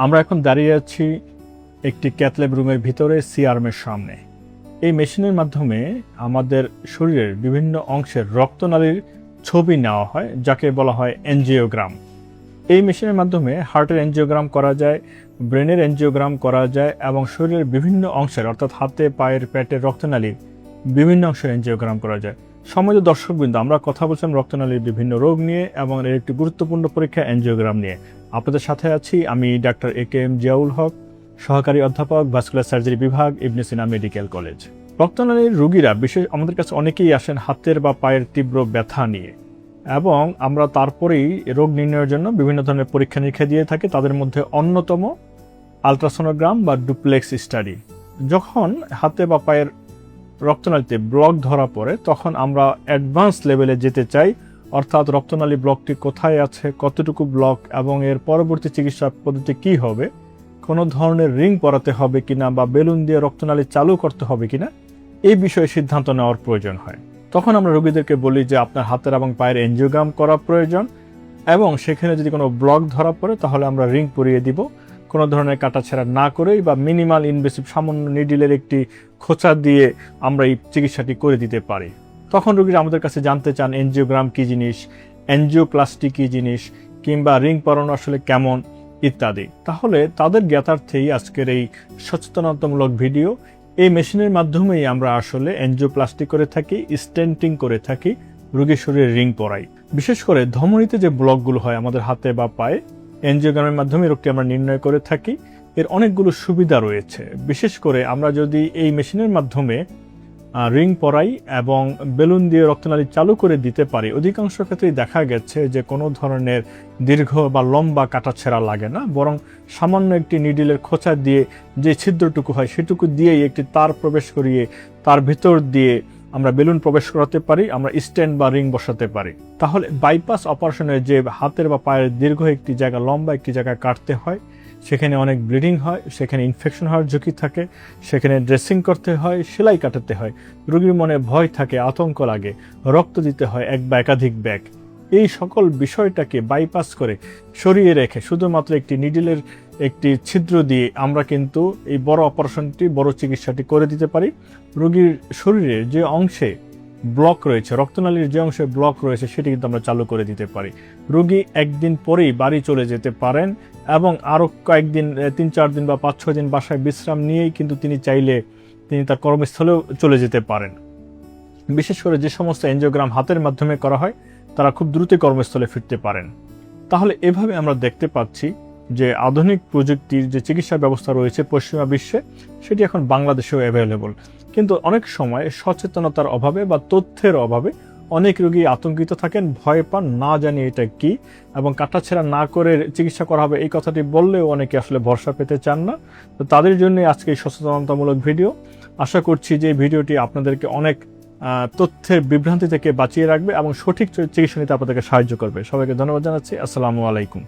আমরা এখন দাঁড়িয়ে আছি একটি ক্যাথল্যাব রুমের ভিতরে সিআরএমের সামনে। এই মেশিনের মাধ্যমে আমাদের শরীরের বিভিন্ন অংশের রক্তনালীর ছবি নেওয়া হয়, যাকে বলা হয় এনজিওগ্রাম। এই মেশিনের মাধ্যমে হার্টের এনজিওগ্রাম করা যায়, ব্রেনের এনজিওগ্রাম করা যায় এবং শরীরের বিভিন্ন অংশের অর্থাৎ হাতে, পায়ের, পেটের রক্তনালীর বিভিন্ন অংশের এনজিওগ্রাম করা যায়। সম্মানিত দর্শকবৃন্দ, আমরা কথা বলছিলাম রক্তনালীর বিভিন্ন রোগ নিয়ে এবং এর একটি গুরুত্বপূর্ণ পরীক্ষা এনজিওগ্রাম নিয়ে। আপনাদের সাথে আছি আমি ডাক্তার একেএম জিয়াউল হক, সহকারী অধ্যাপক, ভাস্কুলার সার্জারি বিভাগ, ইবনে সিনা মেডিকেল কলেজ। রক্তনালীর রোগীরা বিশেষ আমাদের কাছে অনেকেই আসেন হাতের বা পায়ের তীব্র ব্যথা নিয়ে, এবং আমরা তারপরেই রোগ নির্ণয়ের জন্য বিভিন্ন ধরনের পরীক্ষা নিরীক্ষা দিয়ে থাকি। তাদের মধ্যে অন্যতম আলট্রাসোনোগ্রাম বা ডুপ্লেক্স স্টাডি। যখন হাতে বা পায়ের রক্তনালীতে ব্লক ধরা পড়ে তখন আমরা অ্যাডভান্স লেভেলে যেতে চাই, অর্থাৎ রক্তনালী ব্লকটি কোথায় আছে, কতটুকু ব্লক এবং এর পরবর্তী চিকিৎসা পদ্ধতি কী হবে, কোনো ধরনের রিং পরাতে হবে কিনা বা বেলুন দিয়ে রক্তনালী চালু করতে হবে কিনা, এই বিষয়ে সিদ্ধান্ত নেওয়ার প্রয়োজন হয়। তখন আমরা রোগীদেরকে বলি যে আপনার হাতের এবং পায়ের এনজিওগ্রাম করা প্রয়োজন, এবং সেখানে যদি কোনো ব্লক ধরা পড়ে তাহলে আমরা রিং পরিয়ে দিব, কোনো ধরনের কাটাছেঁড়া না করেই বা মিনিমাল ইনভেসিভ সামান্য নিডিলের একটি খোঁচা দিয়ে আমরা এই চিকিৎসাটি করে দিতে পারি। তখন রোগীরা আমাদের কাছে জানতে চান এনজিওগ্রাম কী জিনিস, এনজিওপ্লাস্টি কী জিনিস, কিংবা রিং পরানো আসলে কেমন ইত্যাদি। তাহলে তাদের জ্ঞাতার্থেই আজকের এই সচেতনতামূলক ভিডিও। এই মেশিনের মাধ্যমেই আমরা আসলে এনজিওপ্লাস্টি করে থাকি, স্টেন্টিং করে থাকি, রোগীর শরীরে রিং পরাই। বিশেষ করে ধমনীতে যে ব্লকগুলো হয় আমাদের হাতে বা পায়ে, এনজিওগ্রামের মাধ্যমে রোগটি আমরা নির্ণয় করে থাকি। এর অনেকগুলো সুবিধা রয়েছে। বিশেষ করে আমরা যদি এই মেশিনের মাধ্যমে রিং পরাই এবং বেলুন দিয়ে রক্তনালী চালু করে দিতে পারি, অধিকাংশ ক্ষেত্রেই দেখা গেছে যে কোনো ধরনের দীর্ঘ বা লম্বা কাটাছেঁড়া লাগে না, বরং সামান্য একটি নিডিলের খোঁচা দিয়ে যে ছিদ্রটুকু হয় সেটুকু দিয়েই একটি তার প্রবেশ করিয়ে তার ভিতর দিয়ে আমরা বেলুন প্রবেশ করাতে পারি, আমরা স্ট্যান্ড বা রিং বসাতে পারি। তাহলে বাইপাস অপারেশনের যে হাতের বা পায়ের দীর্ঘ একটি জায়গা, লম্বা একটি জায়গা কাটতে হয়, সেখানে অনেক ব্লিডিং হয়, সেখানে ইনফেকশন হওয়ার ঝুঁকি থাকে, সেখানে ড্রেসিং করতে হয়, সেলাই কাটাতে হয়, রোগীর মনে ভয় থাকে, আতঙ্ক লাগে, রক্ত দিতে হয় এক বা একাধিক ব্যাগ। এই সকল বিষয়টাকে বাইপাস করে সরিয়ে রেখে শুধুমাত্র একটি নিডিলের একটি ছিদ্র দিয়ে আমরা কিন্তু এই বড় অপারেশনটি, বড় চিকিৎসাটি করে দিতে পারি। রোগীর শরীরের যে অংশে ব্লক রয়েছে, রক্তনালীর যে অংশে ব্লক রয়েছে, সেটি কিন্তু আমরা চালু করে দিতে পারি। রোগী একদিন পরেই বাড়ি চলে যেতে পারেন এবং আরও কয়েকদিন, 3-4 দিন বা 5-6 দিন বাসায় বিশ্রাম নিয়েই কিন্তু তিনি চাইলে তিনি তার কর্মস্থলেও চলে যেতে পারেন। বিশেষ করে যে সমস্ত এনজিওগ্রাম হাতের মাধ্যমে করা হয় তারা খুব দ্রুতই কর্মস্থলে ফিরতে পারেন। তাহলে এভাবে আমরা দেখতে পাচ্ছি যে আধুনিক প্রযুক্তির যে চিকিৎসা ব্যবস্থা রয়েছে পশ্চিমা বিশ্বে, সেটি এখন বাংলাদেশেও অ্যাভেলেবল। কিন্তু অনেক সময় সচেতনতার অভাবে বা তথ্যের অভাবে অনেক রোগী আতঙ্কিত থাকেন, ভয় পান, না জানি এটা কি, এবং কাটাছেঁড়া না করে চিকিৎসা করা হবে এই কথাটি বললেও অনেকে আসলে ভরসা পেতে চান না। তো তাদের জন্য আজকে এই সচেতনতামূলক ভিডিও। আশা করছি যে ভিডিওটি আপনাদেরকে অনেক তথ্যের বিভ্রান্তি থেকে বাঁচিয়ে রাখবে এবং সঠিক চিকিৎসা নিতে আপনাদেরকে সাহায্য করবে। সবাইকে ধন্যবাদ জানাচ্ছি। আসসালামু আলাইকুম।